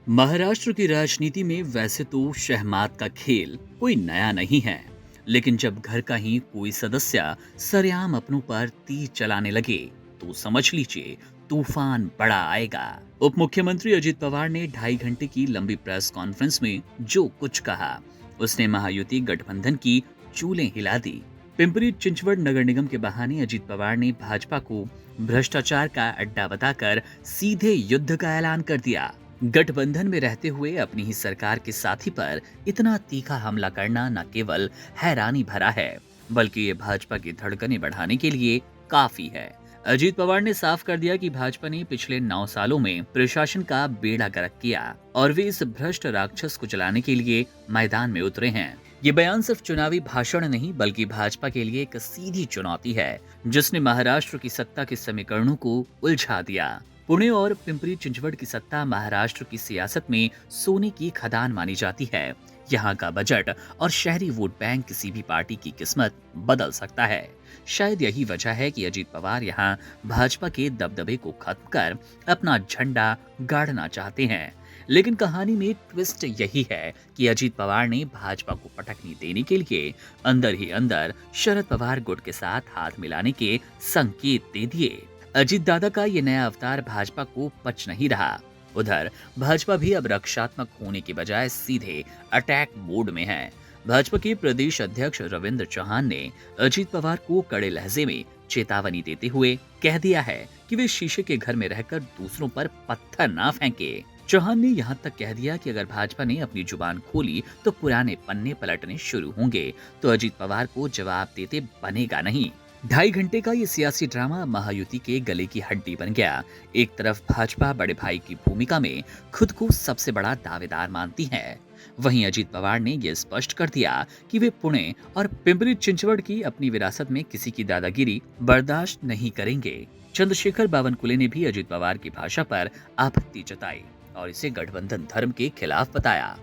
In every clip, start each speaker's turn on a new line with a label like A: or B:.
A: महाराष्ट्र की राजनीति में वैसे तो शहमात का खेल कोई नया नहीं है, लेकिन जब घर का ही कोई सदस्य सरेआम अपनों पर तीर चलाने लगे, तो समझ लीजिए तूफान बड़ा आएगा। उप मुख्यमंत्री अजित पवार ने 2.5 घंटे की लंबी प्रेस कॉन्फ्रेंस में जो कुछ कहा, उसने महायुति गठबंधन की चूलें हिला दी। पिंपरी चिंचवड नगर निगम के बहाने अजित पवार ने भाजपा को भ्रष्टाचार का अड्डा बताकर सीधे युद्ध का ऐलान कर दिया। गठबंधन में रहते हुए अपनी ही सरकार के साथी पर इतना तीखा हमला करना न केवल हैरानी भरा है, बल्कि ये भाजपा की धड़कनें बढ़ाने के लिए काफी है। अजीत पवार ने साफ कर दिया कि भाजपा ने पिछले 9 सालों में प्रशासन का बेड़ा गर्क किया और वे इस भ्रष्ट राक्षस को चलाने के लिए मैदान में उतरे हैं। ये बयान सिर्फ चुनावी भाषण नहीं, बल्कि भाजपा के लिए एक सीधी चुनौती है, जिसने महाराष्ट्र की सत्ता के समीकरणों को उलझा दिया। पुणे और पिंपरी चिंचवड की सत्ता महाराष्ट्र की सियासत में सोने की खदान मानी जाती है। यहाँ का बजट और शहरी वोट बैंक किसी भी पार्टी की किस्मत बदल सकता है। शायद यही वजह है कि अजीत पवार यहाँ भाजपा के दबदबे को खत्म कर अपना झंडा गाड़ना चाहते हैं। लेकिन कहानी में ट्विस्ट यही है कि अजीत पवार ने भाजपा को पटकनी देने के लिए अंदर ही अंदर शरद पवार गुट के साथ हाथ मिलाने के संकेत दे दिए। अजीत दादा का ये नया अवतार भाजपा को पच नहीं रहा। उधर भाजपा भी अब रक्षात्मक होने के बजाय सीधे अटैक मोड में है। भाजपा के प्रदेश अध्यक्ष रविंद्र चौहान ने अजीत पवार को कड़े लहजे में चेतावनी देते हुए कह दिया है कि वे शीशे के घर में रहकर दूसरों पर पत्थर ना फेंके। चौहान ने यहाँ तक कह दिया कि अगर भाजपा ने अपनी जुबान खोली तो पुराने पन्ने पलटने शुरू होंगे, तो अजीत पवार को जवाब देते बनेगा नहीं। 2.5 घंटे का ये सियासी ड्रामा महायुति के गले की हड्डी बन गया। एक तरफ भाजपा बड़े भाई की भूमिका में खुद को सबसे बड़ा दावेदार मानती है, वहीं अजीत पवार ने यह स्पष्ट कर दिया कि वे पुणे और पिंपरी चिंचवड की अपनी विरासत में किसी की दादागिरी बर्दाश्त नहीं करेंगे। चंद्रशेखर बावनकुले ने भी अजीत पवार की भाषा पर आपत्ति जताई और इसे गठबंधन धर्म के खिलाफ बताया।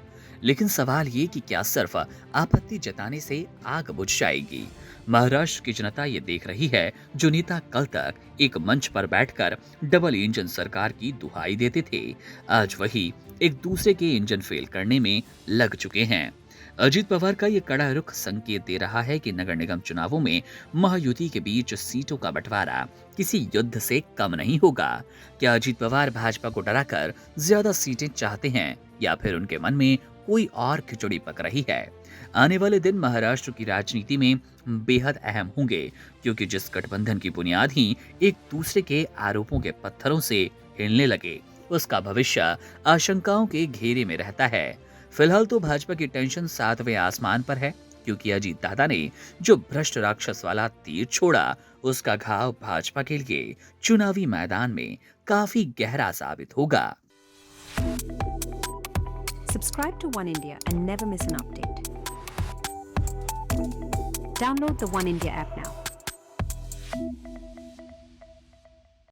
A: लेकिन सवाल ये कि क्या सिर्फ आपत्ति जताने से आग बुझ जाएगी? महाराष्ट्र की जनता ये देख रही है जो नेता कल तक एक मंच पर बैठकर डबल इंजन सरकार की दुहाई देते थे, आज वही एक दूसरे के इंजन फेल करने में लग चुके हैं। अजीत पवार का ये कड़ा रुख संकेत दे रहा है कि नगर निगम चुनावों में महायुति के बीच सीटों का बंटवारा किसी युद्ध से कम नहीं होगा। क्या अजीत पवार भाजपा को डराकर ज्यादा सीटें चाहते हैं, या फिर उनके मन में कोई और खिचड़ी पक रही है? आने वाले दिन महाराष्ट्र की राजनीति में बेहद अहम होंगे, क्योंकि जिस गठबंधन की बुनियाद ही एक दूसरे के आरोपों के पत्थरों से हिलने लगे, उसका भविष्य आशंकाओं के घेरे में रहता है। फिलहाल तो भाजपा की टेंशन 7वें आसमान पर है, क्योंकि अजीत दादा ने जो भ्रष्ट राक्षस वाला तीर छोड़ा, उसका घाव भाजपा के लिए चुनावी मैदान में काफी गहरा साबित होगा।
B: Subscribe to One India and never miss an update. Download the One India app now.